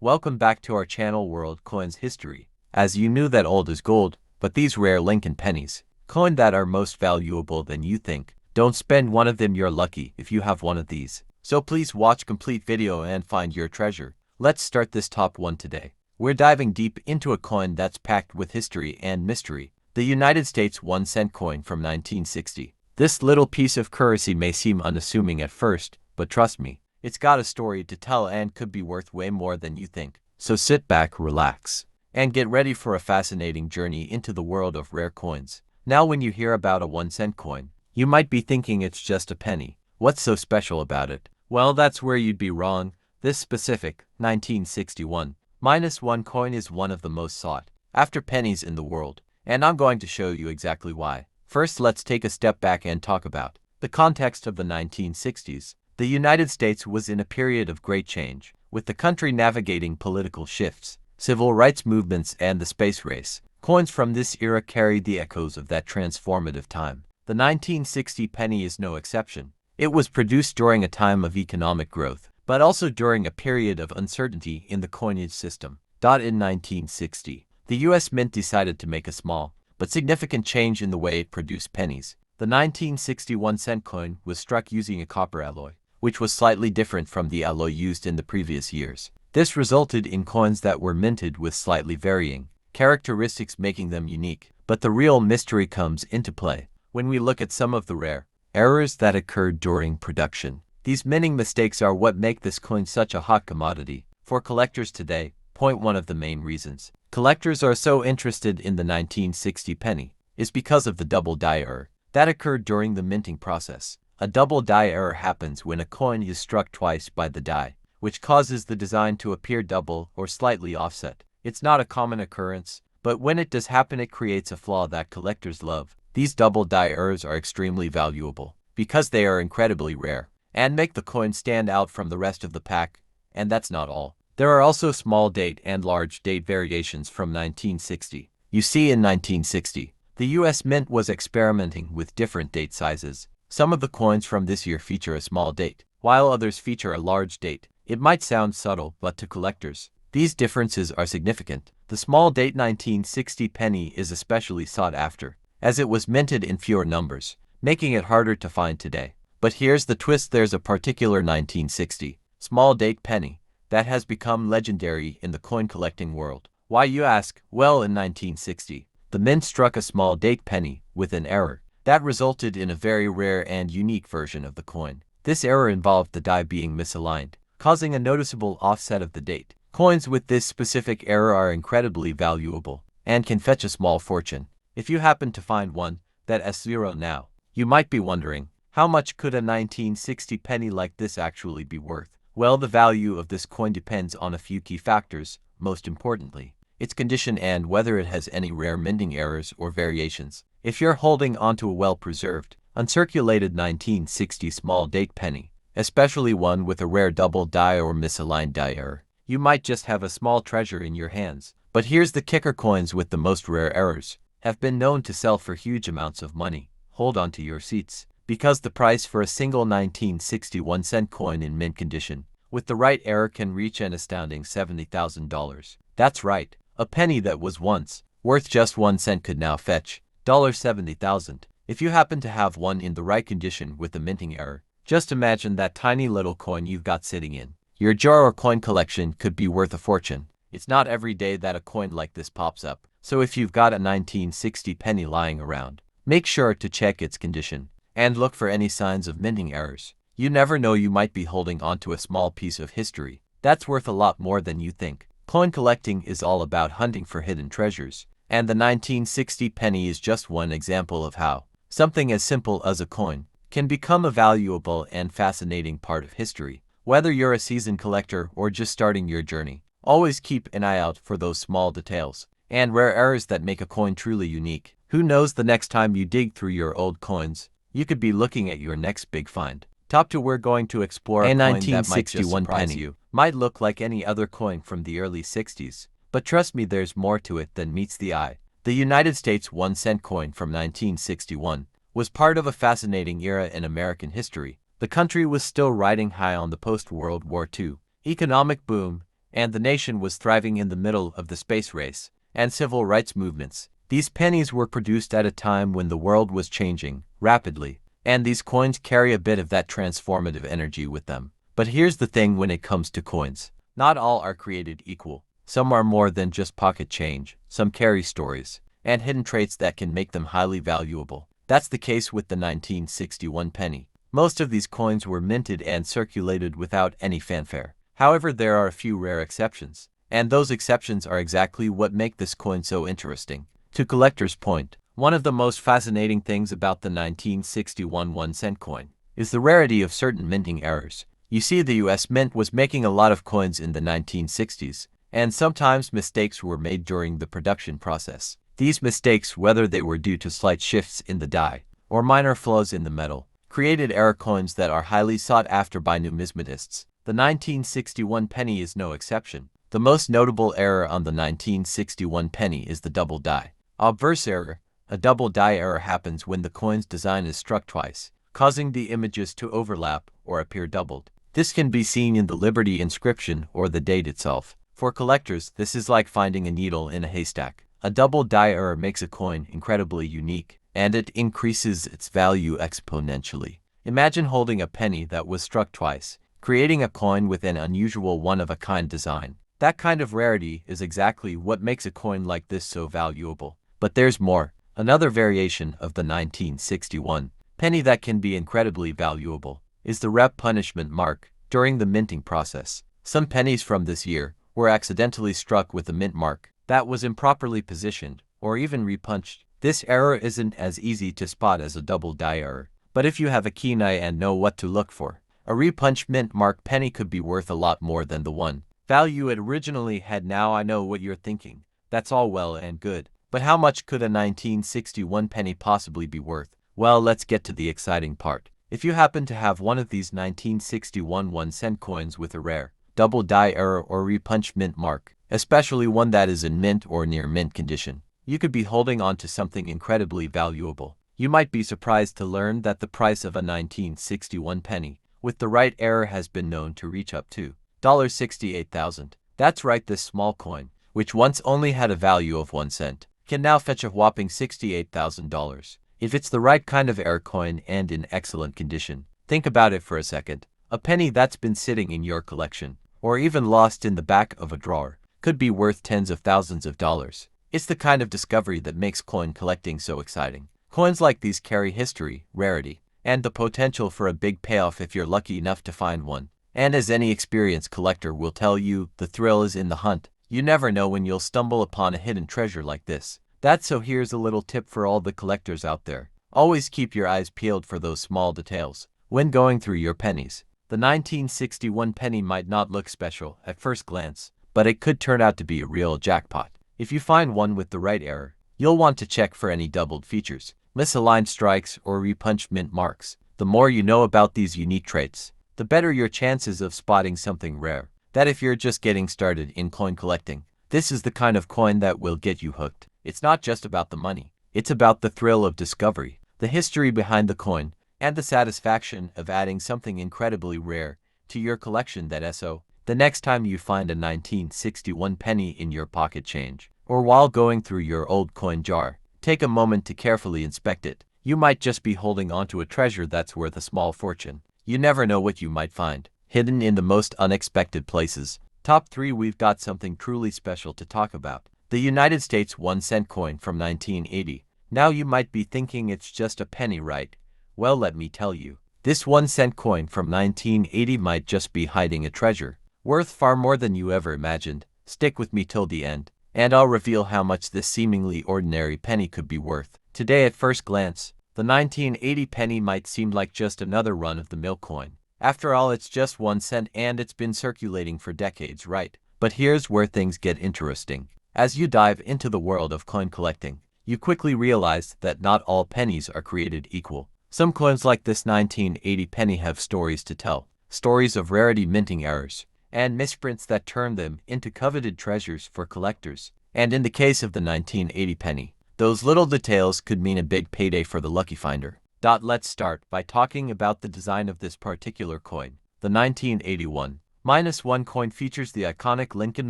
Welcome back to our channel World Coins History. As you knew that old is gold, but these rare Lincoln pennies, coin that are most valuable than you think. Don't spend one of them, you're lucky if you have one of these. So please watch complete video and find your treasure. Let's start this top one today. We're diving deep into a coin that's packed with history and mystery. The United States 1-cent coin from 1960. This little piece of currency may seem unassuming at first, but trust me, it's got a story to tell and could be worth way more than you think. So sit back, relax, and get ready for a fascinating journey into the world of rare coins. Now when you hear about a 1-cent coin, you might be thinking it's just a penny. What's so special about it? Well, that's where you'd be wrong. This specific 1961 -1 coin is one of the most sought after pennies in the world, and I'm going to show you exactly why. First, let's take a step back and talk about the context of the 1960s. The United States was in a period of great change, with the country navigating political shifts, civil rights movements, and the space race. Coins from this era carried the echoes of that transformative time. The 1960 penny is no exception. It was produced during a time of economic growth, but also during a period of uncertainty in the coinage system. In 1960, the U.S. Mint decided to make a small but significant change in the way it produced pennies. The 1961 cent coin was struck using a copper alloy, which was slightly different from the alloy used in the previous years. This resulted in coins that were minted with slightly varying characteristics, making them unique. But the real mystery comes into play when we look at some of the rare errors that occurred during production. These minting mistakes are what make this coin such a hot commodity for collectors today. Point one of the main reasons collectors are so interested in the 1960 penny is because of the double die error that occurred during the minting process. A double die error happens when a coin is struck twice by the die, which causes the design to appear double or slightly offset. It's not a common occurrence, but when it does happen, it creates a flaw that collectors love. These double die errors are extremely valuable because they are incredibly rare and make the coin stand out from the rest of the pack. And that's not all. There are also small date and large date variations from 1960. You see, in 1960, the U.S. Mint was experimenting with different date sizes. Some of the coins from this year feature a small date, while others feature a large date. It might sound subtle, but to collectors, these differences are significant. The small date 1960 penny is especially sought after, as it was minted in fewer numbers, making it harder to find today. But here's the twist: there's a particular 1960 small date penny that has become legendary in the coin collecting world. Why, you ask? Well, in 1960, the Mint struck a small date penny with an error that resulted in a very rare and unique version of the coin. This error involved the die being misaligned, causing a noticeable offset of the date. Coins with this specific error are incredibly valuable and can fetch a small fortune. If you happen to find one that is zero now, you might be wondering, how much could a 1960 penny like this actually be worth? Well, the value of this coin depends on a few key factors. Most importantly, its condition and whether it has any rare minting errors or variations. If you're holding onto a well-preserved, uncirculated 1960 small date penny, especially one with a rare double die or misaligned die error, you might just have a small treasure in your hands. But here's the kicker: coins with the most rare errors have been known to sell for huge amounts of money. Hold on to your seats, because the price for a single 1961 cent coin in mint condition with the right error can reach an astounding $70,000. That's right, a penny that was once worth just 1 cent could now fetch $70,000. If you happen to have one in the right condition with the minting error, just imagine that tiny little coin you've got sitting in your jar or coin collection could be worth a fortune. It's not every day that a coin like this pops up, so if you've got a 1960 penny lying around, make sure to check its condition and look for any signs of minting errors. You never know, you might be holding onto a small piece of history that's worth a lot more than you think. Coin collecting is all about hunting for hidden treasures, and the 1960 penny is just one example of how something as simple as a coin can become a valuable and fascinating part of history. Whether you're a seasoned collector or just starting your journey, always keep an eye out for those small details and rare errors that make a coin truly unique. Who knows, the next time you dig through your old coins, you could be looking at your next big find. Top 2, we're going to explore a coin that might just surprise you. Might look like any other coin from the early 60s, but trust me, there's more to it than meets the eye. The United States 1-cent coin from 1961 was part of a fascinating era in American history. The country was still riding high on the post-World War II economic boom, and the nation was thriving in the middle of the space race and civil rights movements. These pennies were produced at a time when the world was changing rapidly, and these coins carry a bit of that transformative energy with them. But here's the thing when it comes to coins. Not all are created equal. Some are more than just pocket change. Some carry stories and hidden traits that can make them highly valuable. That's the case with the 1961 penny. Most of these coins were minted and circulated without any fanfare. However, there are a few rare exceptions, and those exceptions are exactly what make this coin so interesting. To collectors' point, one of the most fascinating things about the 1961 1-cent coin is the rarity of certain minting errors. You see, the US Mint was making a lot of coins in the 1960s, and sometimes mistakes were made during the production process. These mistakes, whether they were due to slight shifts in the die or minor flaws in the metal, created error coins that are highly sought after by numismatists. The 1961 penny is no exception. The most notable error on the 1961 penny is the double die. Obverse error. A double die error happens when the coin's design is struck twice, causing the images to overlap or appear doubled. This can be seen in the Liberty inscription or the date itself. For collectors, this is like finding a needle in a haystack. A double die error makes a coin incredibly unique, and it increases its value exponentially. Imagine holding a penny that was struck twice, creating a coin with an unusual one-of-a-kind design. That kind of rarity is exactly what makes a coin like this so valuable. But there's more. Another variation of the 1961 penny that can be incredibly valuable is the rep punishment mark during the minting process. Some pennies from this year were accidentally struck with a mint mark that was improperly positioned or even repunched. This error isn't as easy to spot as a double die error, but if you have a keen eye and know what to look for, a repunched mint mark penny could be worth a lot more than the one value it originally had. Now I know what you're thinking. That's all well and good, but how much could a 1961 penny possibly be worth? Well, let's get to the exciting part. If you happen to have one of these 1961 1-cent coins with a rare double die error or repunched mint mark, especially one that is in mint or near mint condition, you could be holding on to something incredibly valuable. You might be surprised to learn that the price of a 1961 penny with the right error has been known to reach up to $68,000. That's right, this small coin, which once only had a value of 1 cent, can now fetch a whopping $68,000. If it's the right kind of error coin and in excellent condition. Think about it for a second. A penny that's been sitting in your collection, or even lost in the back of a drawer, could be worth tens of thousands of dollars. It's the kind of discovery that makes coin collecting so exciting. Coins like these carry history, rarity, and the potential for a big payoff if you're lucky enough to find one. And as any experienced collector will tell you, the thrill is in the hunt. You never know when you'll stumble upon a hidden treasure like this. So here's a little tip for all the collectors out there. Always keep your eyes peeled for those small details when going through your pennies. The 1961 penny might not look special at first glance, but it could turn out to be a real jackpot. If you find one with the right error, you'll want to check for any doubled features, misaligned strikes, or repunched mint marks. The more you know about these unique traits, the better your chances of spotting something rare. That if you're just getting started in coin collecting, this is the kind of coin that will get you hooked. It's not just about the money. It's about the thrill of discovery, the history behind the coin, and the satisfaction of adding something incredibly rare to your collection. So, the next time you find a 1961 penny in your pocket change, or while going through your old coin jar, take a moment to carefully inspect it. You might just be holding onto a treasure that's worth a small fortune. You never know what you might find, hidden in the most unexpected places. Top 3. We've got something truly special to talk about. The United States 1-cent coin from 1980. Now you might be thinking it's just a penny, right? Well, let me tell you. This 1-cent coin from 1980 might just be hiding a treasure, worth far more than you ever imagined. Stick with me till the end, and I'll reveal how much this seemingly ordinary penny could be worth. Today, at first glance, the 1980 penny might seem like just another run-of-the-mill coin. After all, it's just 1 cent and it's been circulating for decades, right? But here's where things get interesting. As you dive into the world of coin collecting, you quickly realize that not all pennies are created equal. Some coins like this 1980 penny have stories to tell. Stories of rarity, minting errors, and misprints that turn them into coveted treasures for collectors. And in the case of the 1980 penny, those little details could mean a big payday for the lucky finder. Let's start by talking about the design of this particular coin. The 1981 -1 coin features the iconic Lincoln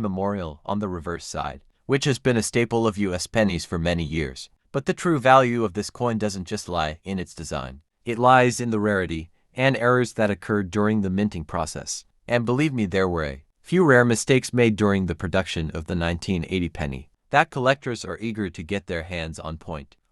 Memorial on the reverse side, which has been a staple of US pennies for many years. But the true value of this coin doesn't just lie in its design. It lies in the rarity and errors that occurred during the minting process. And believe me, there were a few rare mistakes made during the production of the 1980 penny that collectors are eager to get their hands on.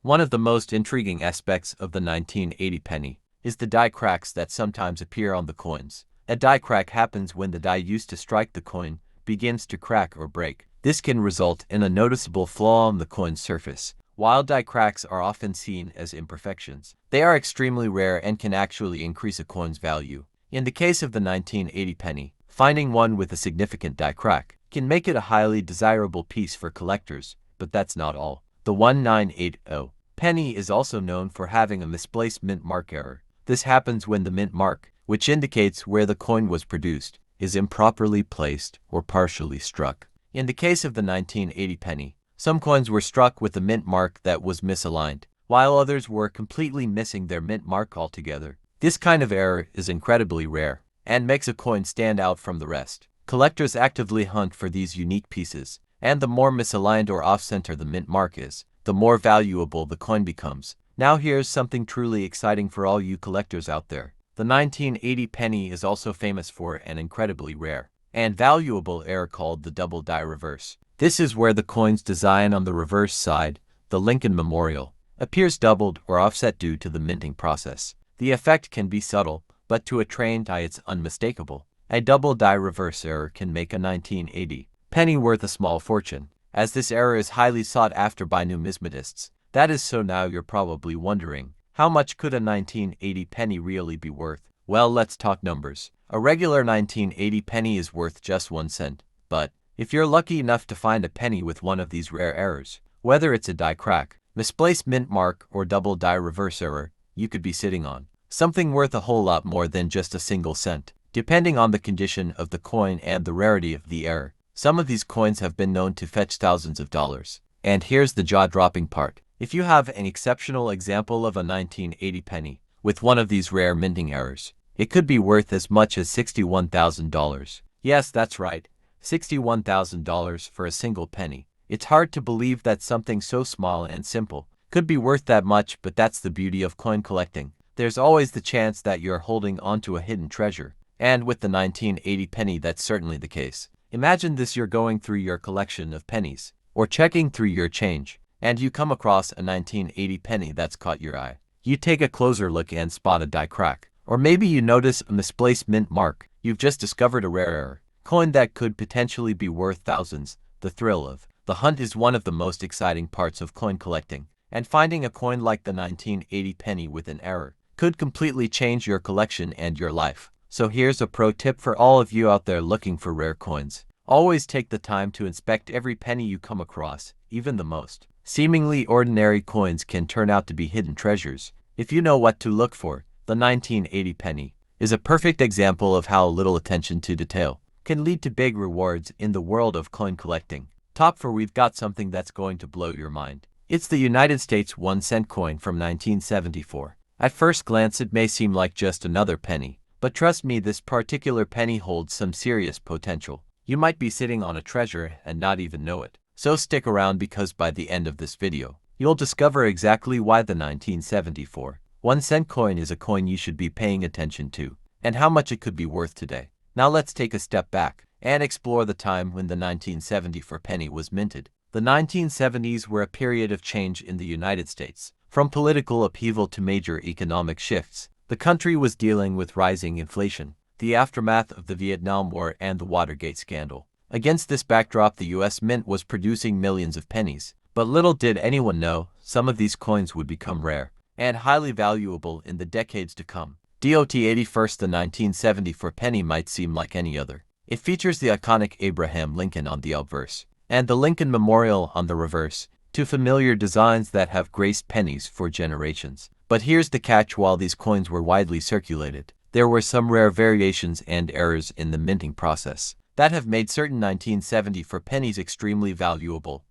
One of the most intriguing aspects of the 1980 penny is the die cracks that sometimes appear on the coins. A die crack happens when the die used to strike the coin begins to crack or break. This can result in a noticeable flaw on the coin's surface. While die cracks are often seen as imperfections, they are extremely rare and can actually increase a coin's value. In the case of the 1980 penny, finding one with a significant die crack can make it a highly desirable piece for collectors, but that's not all. The 1980 penny is also known for having a misplaced mint mark error. This happens when the mint mark, which indicates where the coin was produced, is improperly placed or partially struck. In the case of the 1980 penny, some coins were struck with a mint mark that was misaligned, while others were completely missing their mint mark altogether. This kind of error is incredibly rare and makes a coin stand out from the rest. Collectors actively hunt for these unique pieces, and the more misaligned or off-center the mint mark is, the more valuable the coin becomes. Now here's something truly exciting for all you collectors out there. The 1980 penny is also famous for an incredibly rare and valuable error called the double die reverse. This is where the coin's design on the reverse side, the Lincoln Memorial, appears doubled or offset due to the minting process. The effect can be subtle, but to a trained eye it's unmistakable. A double die reverse error can make a 1980 penny worth a small fortune, as this error is highly sought after by numismatists. That is so. Now you're probably wondering, how much could a 1980 penny really be worth? Well, let's talk numbers. A regular 1980 penny is worth just 1 cent, but if you're lucky enough to find a penny with one of these rare errors, whether it's a die crack, misplaced mint mark, or double die reverse error, you could be sitting on something worth a whole lot more than just a single cent. Depending on the condition of the coin and the rarity of the error, some of these coins have been known to fetch thousands of dollars. And here's the jaw-dropping part. If you have an exceptional example of a 1980 penny with one of these rare minting errors, it could be worth as much as $61,000. Yes, that's right, $61,000 for a single penny. It's hard to believe that something so small and simple could be worth that much, but that's the beauty of coin collecting. There's always the chance that you're holding onto a hidden treasure, and with the 1980 penny that's certainly the case. Imagine this: you're going through your collection of pennies, or checking through your change, and you come across a 1980 penny that's caught your eye. You take a closer look and spot a die crack, or maybe you notice a misplaced mint mark. You've just discovered a rare coin that could potentially be worth thousands. The thrill of the hunt is one of the most exciting parts of coin collecting, and finding a coin like the 1980 penny with an error could completely change your collection and your life. So here's a pro tip for all of you out there looking for rare coins. Always take the time to inspect every penny you come across. Even the most seemingly ordinary coins can turn out to be hidden treasures if you know what to look for. The 1980 penny is a perfect example of how little attention to detail can lead to big rewards in the world of coin collecting. Top 4, we've got something that's going to blow your mind. It's the United States 1-cent coin from 1974. At first glance it may seem like just another penny, but trust me, this particular penny holds some serious potential. You might be sitting on a treasure and not even know it. So stick around, because by the end of this video, you'll discover exactly why the 1974 1-cent coin is a coin you should be paying attention to, and how much it could be worth today. Now let's take a step back and explore the time when the 1974 penny was minted. The 1970s were a period of change in the United States. From political upheaval to major economic shifts, the country was dealing with rising inflation, the aftermath of the Vietnam War, and the Watergate scandal. Against this backdrop, the U.S. Mint was producing millions of pennies. But little did anyone know, some of these coins would become rare and highly valuable in the decades to come. Dot 81st, the 1974 penny might seem like any other. It features the iconic Abraham Lincoln on the obverse and the Lincoln Memorial on the reverse, two familiar designs that have graced pennies for generations. But here's the catch: while these coins were widely circulated, there were some rare variations and errors in the minting process that have made certain 1974 pennies extremely valuable.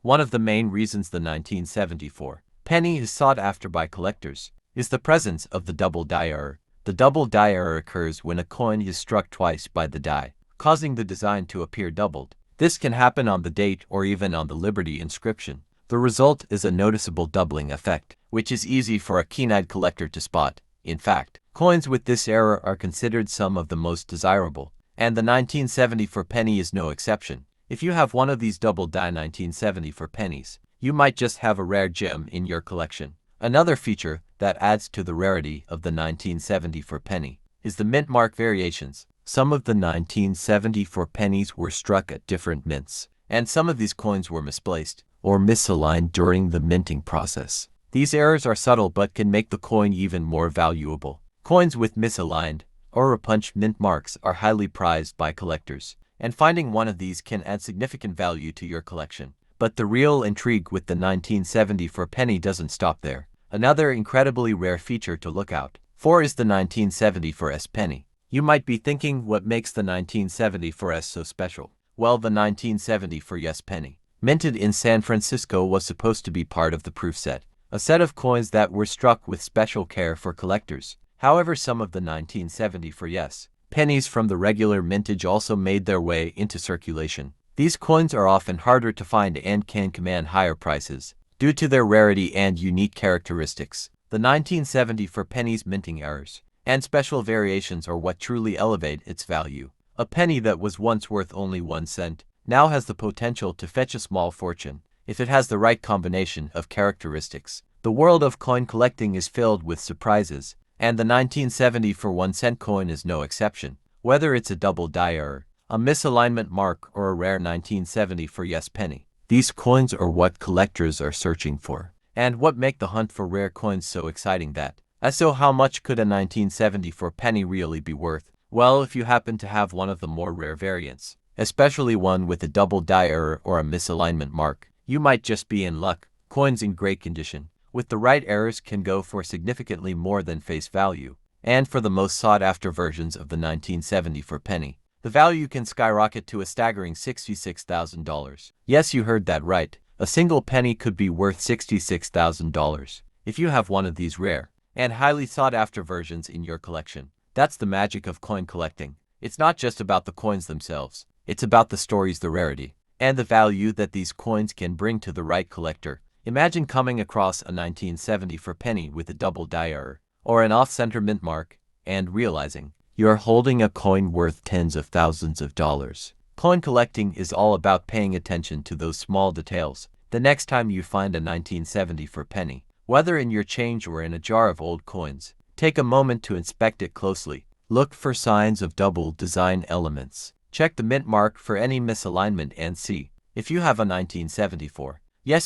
One of the main reasons the 1974 penny is sought after by collectors is the presence of the double die error. The The double die error occurs when a coin is struck twice by the die, causing the design to appear doubled. This can happen on the date or even on the Liberty inscription. The result is a noticeable doubling effect, which is easy for a keen-eyed collector to spot. In fact, coins with this error are considered some of the most desirable, and the 1974 penny is no exception. If you have one of these double die 1974 pennies, you might just have a rare gem in your collection. Another feature that adds to the rarity of the 1974 penny is the mint mark variations. Some of the 1974 pennies were struck at different mints, and some of these coins were misplaced or misaligned during the minting process. These errors are subtle but can make the coin even more valuable. Coins with misaligned or repunched mint marks are highly prized by collectors, and finding one of these can add significant value to your collection. But the real intrigue with the 1974 penny doesn't stop there. Another incredibly rare feature to look out for is the 1974 penny. You might be thinking, what makes the 1974 so special? Well, the 1974 penny, minted in San Francisco, was supposed to be part of the proof set, a set of coins that were struck with special care for collectors. However, some of the 1974 pennies from the regular mintage also made their way into circulation. These coins are often harder to find and can command higher prices due to their rarity and unique characteristics. The 1974 penny's minting errors and special variations are what truly elevate its value. A penny that was once worth only 1 cent now has the potential to fetch a small fortune if it has the right combination of characteristics. The world of coin collecting is filled with surprises, and the 1974 1-cent coin is no exception. Whether it's a double die error, a misalignment mark, or a rare 1974 penny, these coins are what collectors are searching for, and what make the hunt for rare coins so exciting. So how much could a 1974 penny really be worth? Well, if you happen to have one of the more rare variants, especially one with a double die error or a misalignment mark, you might just be in luck. Coins in great condition, with the right errors, can go for significantly more than face value, and for the most sought-after versions of the 1974 penny, the value can skyrocket to a staggering $66,000. Yes, you heard that right. A single penny could be worth $66,000 if you have one of these rare and highly sought-after versions in your collection. That's the magic of coin collecting. It's not just about the coins themselves. It's about the stories, the rarity, and the value that these coins can bring to the right collector. Imagine coming across a 1974 penny with a double die error or an off-center mint mark and realizing you're holding a coin worth tens of thousands of dollars. Coin collecting is all about paying attention to those small details. The next time you find a 1974 penny, whether in your change or in a jar of old coins, take a moment to inspect it closely. Look for signs of double design elements. Check the mint mark for any misalignment and see if you have a 1974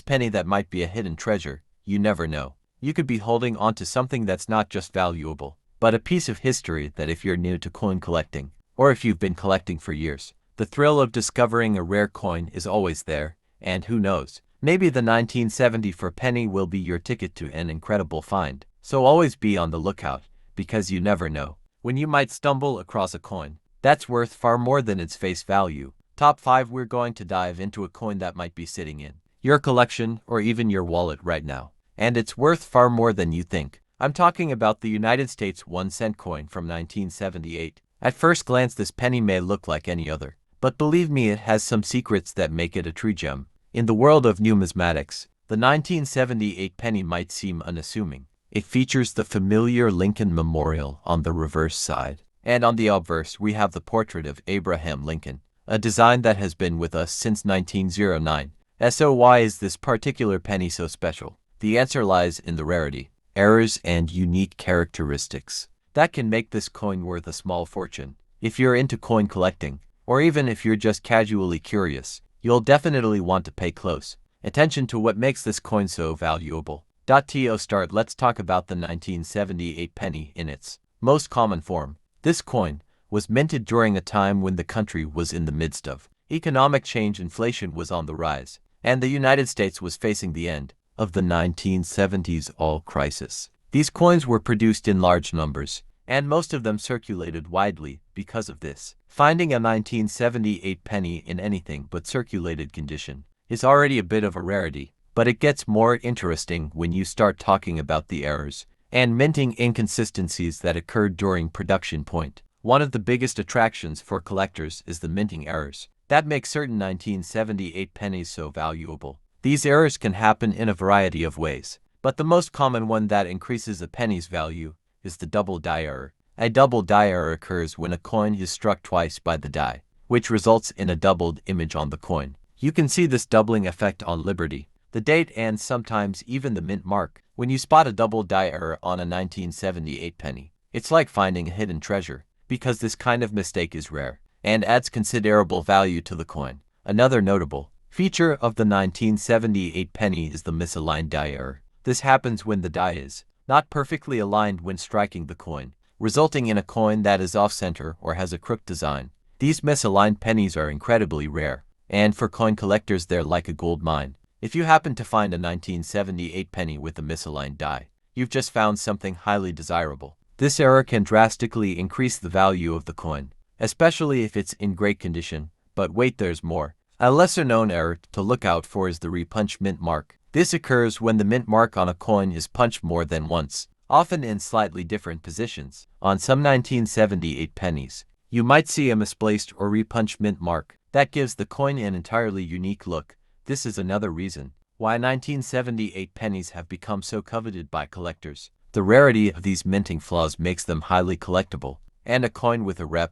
penny that might be a hidden treasure. You never know. You could be holding onto something that's not just valuable, but a piece of history that, if you're new to coin collecting, or if you've been collecting for years, the thrill of discovering a rare coin is always there. And who knows, maybe the 1974 penny will be your ticket to an incredible find. So always be on the lookout, because you never know when you might stumble across a coin that's worth far more than its face value. Top 5. We're going to dive into a coin that might be sitting in your collection or even your wallet right now, and it's worth far more than you think. I'm talking about the United States 1-cent coin from 1978. At first glance, this penny may look like any other, but believe me, it has some secrets that make it a true gem. In the world of numismatics, the 1978 penny might seem unassuming. It features the familiar Lincoln Memorial on the reverse side, and on the obverse we have the portrait of Abraham Lincoln, a design that has been with us since 1909. So why is this particular penny so special? The answer lies in the rarity, errors, and unique characteristics that can make this coin worth a small fortune. If you're into coin collecting, or even if you're just casually curious, you'll definitely want to pay close attention to what makes this coin so valuable. To start, let's talk about the 1978 penny in its most common form. This coin was minted during a time when the country was in the midst of economic change. Inflation was on the rise, and the United States was facing the end of the 1970s oil crisis. These coins were produced in large numbers, and most of them circulated widely because of this. Finding a 1978 penny in anything but circulated condition is already a bit of a rarity, but it gets more interesting when you start talking about the errors and minting inconsistencies that occurred during production point. One of the biggest attractions for collectors is the minting errors that make certain 1978 pennies so valuable. These errors can happen in a variety of ways, but the most common one that increases a penny's value is the double die error. A double die error occurs when a coin is struck twice by the die, which results in a doubled image on the coin. You can see this doubling effect on Liberty, the date, and sometimes even the mint mark. When you spot a double die error on a 1978 penny, it's like finding a hidden treasure, because this kind of mistake is rare and adds considerable value to the coin. Another notable feature of the 1978 penny is the misaligned die error. This happens when the die is not perfectly aligned when striking the coin, resulting in a coin that is off-center or has a crooked design. These misaligned pennies are incredibly rare, and for coin collectors they're like a gold mine. If you happen to find a 1978 penny with a misaligned die, you've just found something highly desirable. This error can drastically increase the value of the coin, especially if it's in great condition. But wait, there's more. A lesser-known error to look out for is the repunch mint mark. This occurs when the mint mark on a coin is punched more than once, often in slightly different positions. On some 1978 pennies, you might see a misplaced or repunched mint mark that gives the coin an entirely unique look. This is another reason why 1978 pennies have become so coveted by collectors. The rarity of these minting flaws makes them highly collectible, and a coin with a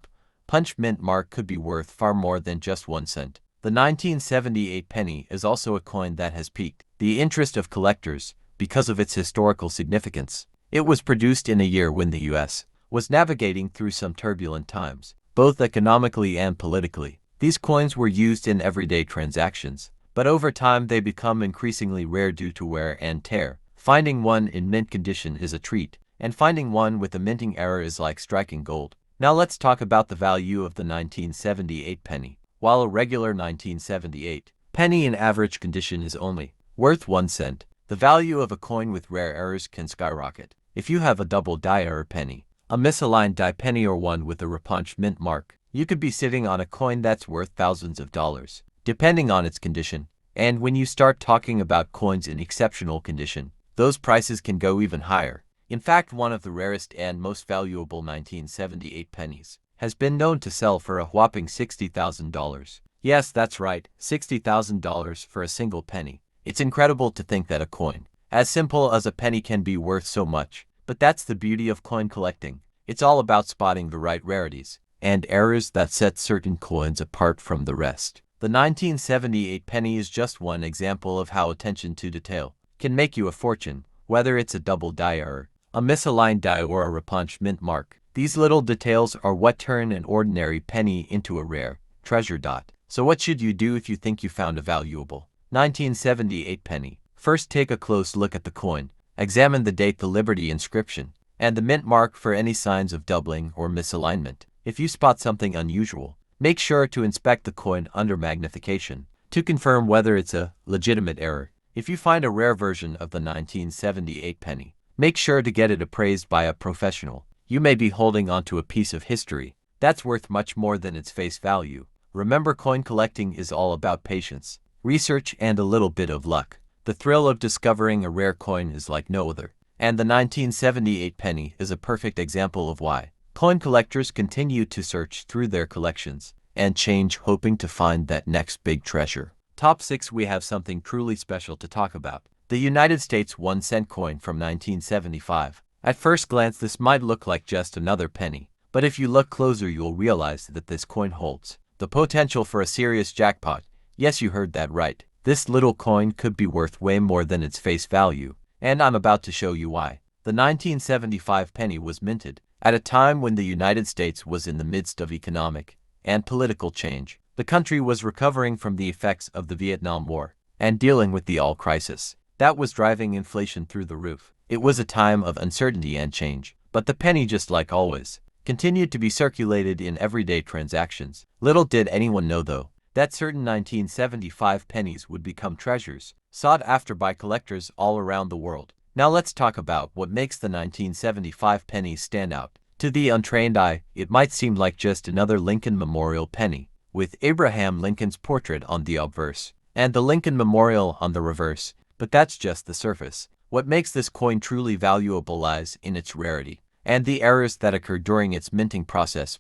punched mint mark could be worth far more than just 1 cent. The 1978 penny is also a coin that has piqued the interest of collectors because of its historical significance. It was produced in a year when the U.S. was navigating through some turbulent times, both economically and politically. These coins were used in everyday transactions, but over time they become increasingly rare due to wear and tear. Finding one in mint condition is a treat, and finding one with a minting error is like striking gold. Now let's talk about the value of the 1978 penny. While a regular 1978 penny in average condition is only worth 1 cent, the value of a coin with rare errors can skyrocket. If you have a double die error penny, a misaligned die penny, or one with a repunched mint mark, you could be sitting on a coin that's worth thousands of dollars, depending on its condition. And when you start talking about coins in exceptional condition, those prices can go even higher. In fact, one of the rarest and most valuable 1978 pennies has been known to sell for a whopping $60,000. Yes, that's right, $60,000 for a single penny. It's incredible to think that a coin as simple as a penny can be worth so much. But that's the beauty of coin collecting. It's all about spotting the right rarities and errors that set certain coins apart from the rest. The 1978 penny is just one example of how attention to detail can make you a fortune. Whether it's a double die error, a misaligned die, or a repunched mint mark, these little details are what turn an ordinary penny into a rare treasure. So what should you do if you think you found a valuable 1978 penny? First, take a close look at the coin. Examine the date, the Liberty inscription, and the mint mark for any signs of doubling or misalignment. If you spot something unusual, make sure to inspect the coin under magnification to confirm whether it's a legitimate error. If you find a rare version of the 1978 penny, make sure to get it appraised by a professional. You may be holding onto a piece of history that's worth much more than its face value. Remember, coin collecting is all about patience, research, and a little bit of luck. The thrill of discovering a rare coin is like no other, and the 1978 penny is a perfect example of why. Coin collectors continue to search through their collections and change, hoping to find that next big treasure. Top 6. We have something truly special to talk about. The United States 1-cent coin from 1975. At first glance, this might look like just another penny, but if you look closer, you'll realize that this coin holds the potential for a serious jackpot. Yes, you heard that right. This little coin could be worth way more than its face value, and I'm about to show you why. The 1975 penny was minted at a time when the United States was in the midst of economic and political change. The country was recovering from the effects of the Vietnam War and dealing with the oil crisis that was driving inflation through the roof. It was a time of uncertainty and change, but the penny, just like always, continued to be circulated in everyday transactions. Little did anyone know, though, that certain 1975 pennies would become treasures, sought after by collectors all around the world. Now let's talk about what makes the 1975 penny stand out. To the untrained eye, it might seem like just another Lincoln Memorial penny, with Abraham Lincoln's portrait on the obverse and the Lincoln Memorial on the reverse, but that's just the surface. What makes this coin truly valuable lies in its rarity and the errors that occur during its minting process.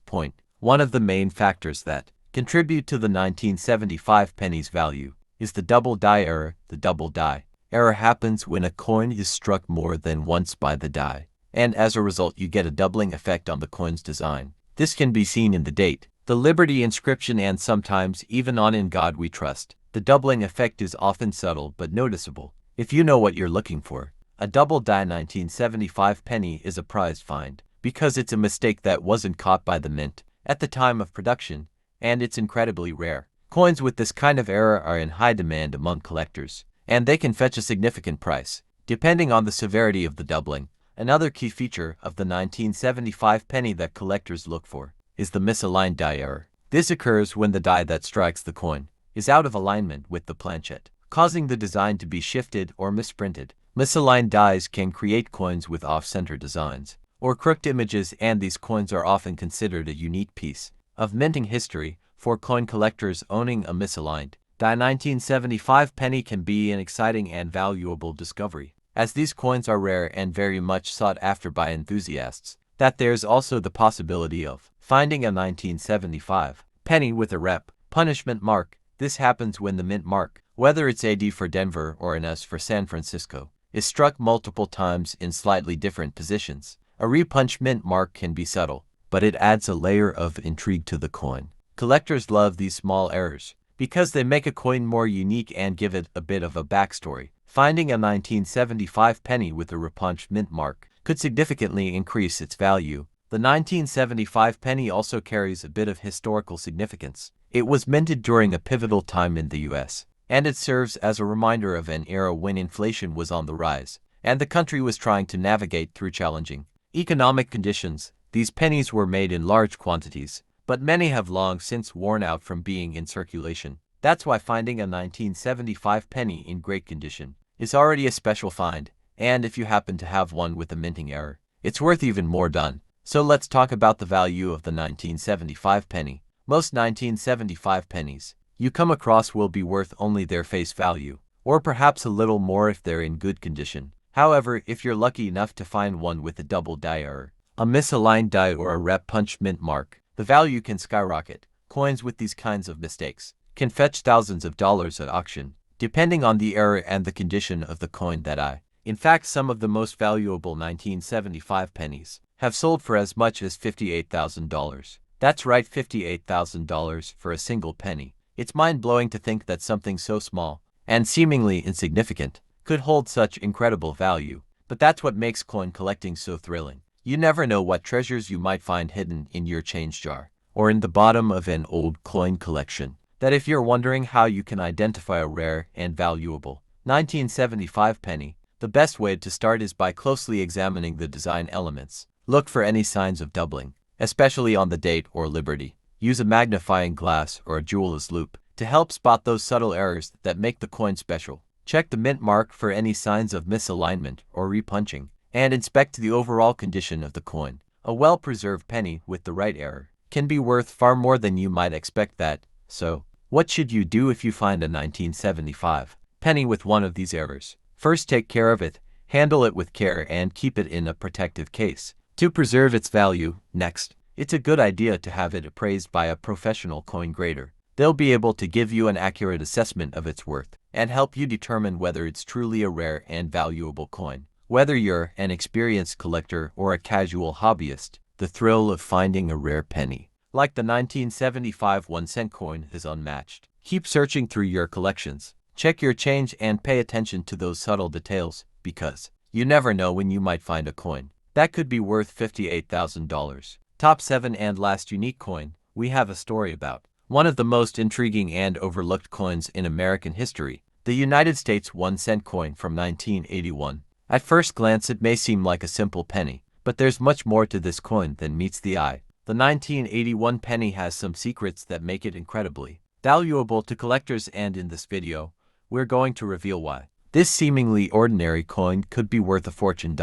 One of the main factors that contribute to the 1975 penny's value is the double die error. The double die error happens when a coin is struck more than once by the die, and as a result you get a doubling effect on the coin's design. This can be seen in the date, the Liberty inscription, and sometimes even on "In God We Trust." The doubling effect is often subtle but noticeable. If you know what you're looking for, a double die 1975 penny is a prized find, because it's a mistake that wasn't caught by the mint at the time of production, and it's incredibly rare. Coins with this kind of error are in high demand among collectors, and they can fetch a significant price, depending on the severity of the doubling. Another key feature of the 1975 penny that collectors look for is the misaligned die error. This occurs when the die that strikes the coin is out of alignment with the planchet, causing the design to be shifted or misprinted. Misaligned dies can create coins with off-center designs or crooked images, and these coins are often considered a unique piece of minting history. For coin collectors, owning a misaligned die 1975 penny can be an exciting and valuable discovery, as these coins are rare and very much sought after by enthusiasts. That there's also the possibility of finding a 1975 penny with a rep punishment mark. This happens when the mint mark, whether it's AD for Denver or an S for San Francisco, is struck multiple times in slightly different positions. A repunch mint mark can be subtle, but it adds a layer of intrigue to the coin. Collectors love these small errors because they make a coin more unique and give it a bit of a backstory. Finding a 1975 penny with a repunch mint mark could significantly increase its value. The 1975 penny also carries a bit of historical significance. It was minted during a pivotal time in the US, and it serves as a reminder of an era when inflation was on the rise, and the country was trying to navigate through challenging economic conditions. These pennies were made in large quantities, but many have long since worn out from being in circulation. That's why finding a 1975 penny in great condition is already a special find, and if you happen to have one with a minting error, it's worth even more done. So let's talk about the value of the 1975 penny. Most 1975 pennies you come across will be worth only their face value, or perhaps a little more if they're in good condition. However, if you're lucky enough to find one with a double die error, a misaligned die, or a rep punch mint mark, the value can skyrocket. Coins with these kinds of mistakes can fetch thousands of dollars at auction, depending on the error and the condition of the coin that I. In fact, some of the most valuable 1975 pennies have sold for as much as $58,000. That's right, $58,000 for a single penny. It's mind-blowing to think that something so small and seemingly insignificant could hold such incredible value. But that's what makes coin collecting so thrilling. You never know what treasures you might find hidden in your change jar or in the bottom of an old coin collection. That if you're wondering how you can identify a rare and valuable 1975 penny, the best way to start is by closely examining the design elements. Look for any signs of doubling, especially on the date or Liberty. Use a magnifying glass or a jeweler's loupe to help spot those subtle errors that make the coin special. Check the mint mark for any signs of misalignment or repunching, and inspect the overall condition of the coin. A well-preserved penny with the right error can be worth far more than you might expect. So, what should you do if you find a 1975 penny with one of these errors? First, take care of it, handle it with care, and keep it in a protective case to preserve its value. Next, it's a good idea to have it appraised by a professional coin grader. They'll be able to give you an accurate assessment of its worth and help you determine whether it's truly a rare and valuable coin. Whether you're an experienced collector or a casual hobbyist, the thrill of finding a rare penny, like the 1975 1-cent coin, is unmatched. Keep searching through your collections. Check your change and pay attention to those subtle details, because you never know when you might find a coin that could be worth $58,000. Top 7 and last unique coin we have a story about. One of the most intriguing and overlooked coins in American history, the United States 1-cent coin from 1981. At first glance it may seem like a simple penny, but there's much more to this coin than meets the eye. The 1981 penny has some secrets that make it incredibly valuable to collectors, and in this video, we're going to reveal why this seemingly ordinary coin could be worth a fortune.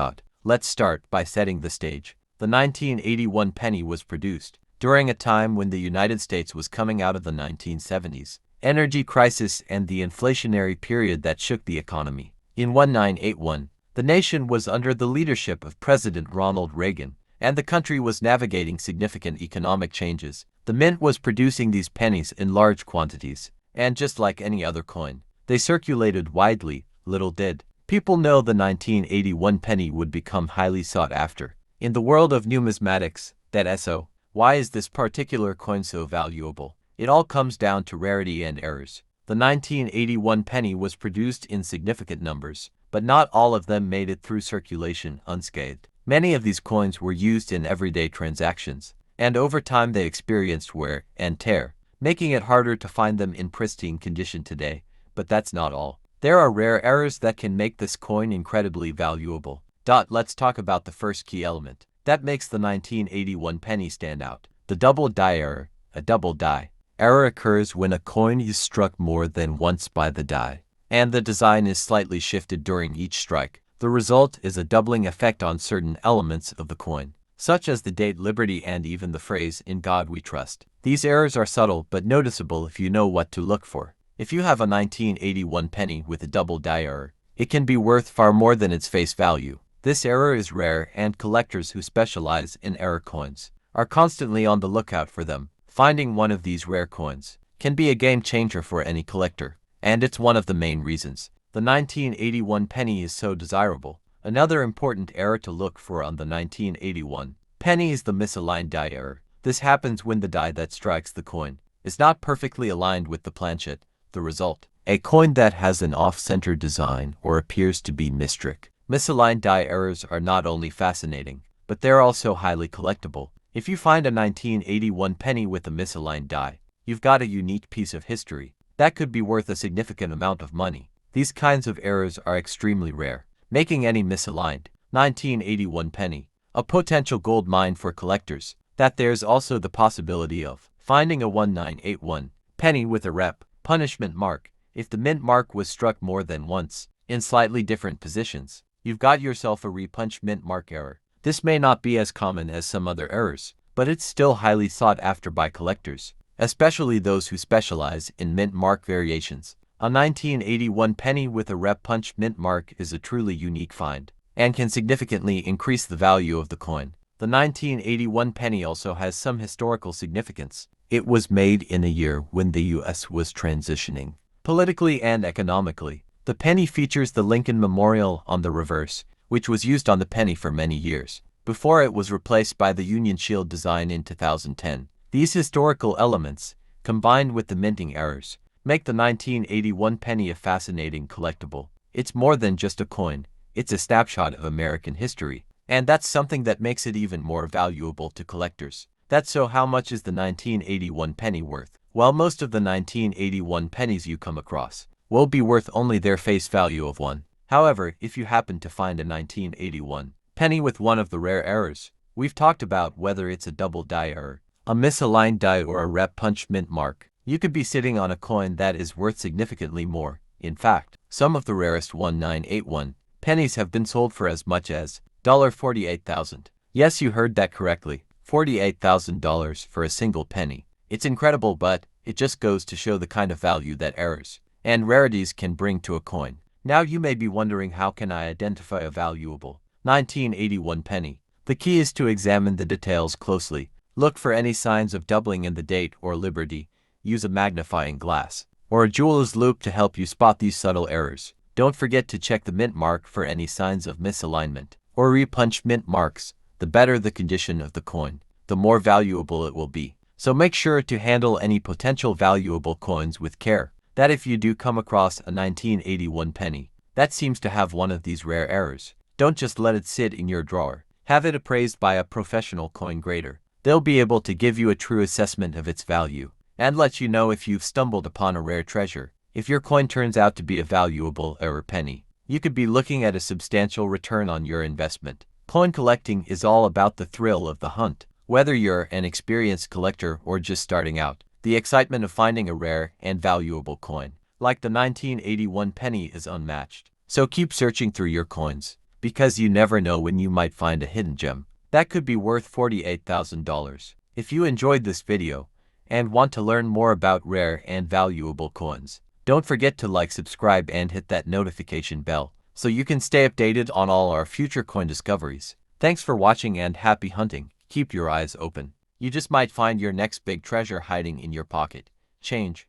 Let's start by setting the stage. The 1981 penny was produced during a time when the United States was coming out of the 1970s energy crisis and the inflationary period that shook the economy. In 1981, The nation was under the leadership of President Ronald Reagan, and the country was navigating significant economic changes. The mint was producing these pennies in large quantities, and just like any other coin, they circulated widely. Little did people know the 1981 penny would become highly sought after. In the world of numismatics, why is this particular coin so valuable? It all comes down to rarity and errors. The 1981 penny was produced in significant numbers, but not all of them made it through circulation unscathed. Many of these coins were used in everyday transactions, and over time they experienced wear and tear, making it harder to find them in pristine condition today. But that's not all. There are rare errors that can make this coin incredibly valuable. Let's talk about the first key element that makes the 1981 penny stand out: the double die error. A double die error occurs when a coin is struck more than once by the die, and the design is slightly shifted during each strike. The result is a doubling effect on certain elements of the coin, such as the date Liberty and even the phrase "In God We Trust." These errors are subtle but noticeable if you know what to look for. If you have a 1981 penny with a double die error, it can be worth far more than its face value. This error is rare, and collectors who specialize in error coins are constantly on the lookout for them. Finding one of these rare coins can be a game changer for any collector, and it's one of the main reasons the 1981 penny is so desirable. Another important error to look for on the 1981 penny is the misaligned die error. This happens when the die that strikes the coin is not perfectly aligned with the planchet. The result: a coin that has an off-center design or appears to be misstrick. Misaligned die errors are not only fascinating, but they're also highly collectible. If you find a 1981 penny with a misaligned die, you've got a unique piece of history that could be worth a significant amount of money. These kinds of errors are extremely rare, making any misaligned 1981 penny a potential gold mine for collectors. There's also the possibility of finding a 1981 penny with a rep punishment mark. If the mint mark was struck more than once in slightly different positions, you've got yourself a repunch mint mark error. This may not be as common as some other errors, but it's still highly sought after by collectors, especially those who specialize in mint mark variations. A 1981 penny with a rep punch mint mark is a truly unique find, and can significantly increase the value of the coin. The 1981 penny also has some historical significance. It was made in a year when the U.S. was transitioning politically and economically. The penny features the Lincoln Memorial on the reverse, which was used on the penny for many years, before it was replaced by the Union Shield design in 2010. These historical elements, combined with the minting errors, make the 1981 penny a fascinating collectible. It's more than just a coin, it's a snapshot of American history, and that's something that makes it even more valuable to collectors. So how much is the 1981 penny worth? Well, most of the 1981 pennies you come across will be worth only their face value of one. However, if you happen to find a 1981 penny with one of the rare errors we've talked about, whether it's a double die error, a misaligned die, or a rep punch mint mark, you could be sitting on a coin that is worth significantly more. In fact, some of the rarest 1981 pennies have been sold for as much as $48,000. Yes, you heard that correctly. $48,000 for a single penny. It's incredible, but it just goes to show the kind of value that errors and rarities can bring to a coin. Now you may be wondering, how can I identify a valuable 1981 penny? The key is to examine the details closely. Look for any signs of doubling in the date or Liberty. Use a magnifying glass or a jeweler's loupe to help you spot these subtle errors. Don't forget to check the mint mark for any signs of misalignment or repunch mint marks. The better the condition of the coin, the more valuable it will be. So make sure to handle any potential valuable coins with care. If you do come across a 1981 penny that seems to have one of these rare errors, don't just let it sit in your drawer. Have it appraised by a professional coin grader. They'll be able to give you a true assessment of its value and let you know if you've stumbled upon a rare treasure. If your coin turns out to be a valuable error penny, you could be looking at a substantial return on your investment. Coin collecting is all about the thrill of the hunt. Whether you're an experienced collector or just starting out, the excitement of finding a rare and valuable coin like the 1981 penny is unmatched. So keep searching through your coins, because you never know when you might find a hidden gem that could be worth $48,000. If you enjoyed this video and want to learn more about rare and valuable coins, don't forget to like, subscribe, and hit that notification bell so you can stay updated on all our future coin discoveries. Thanks for watching and happy hunting. Keep your eyes open. You just might find your next big treasure hiding in your pocket. Change.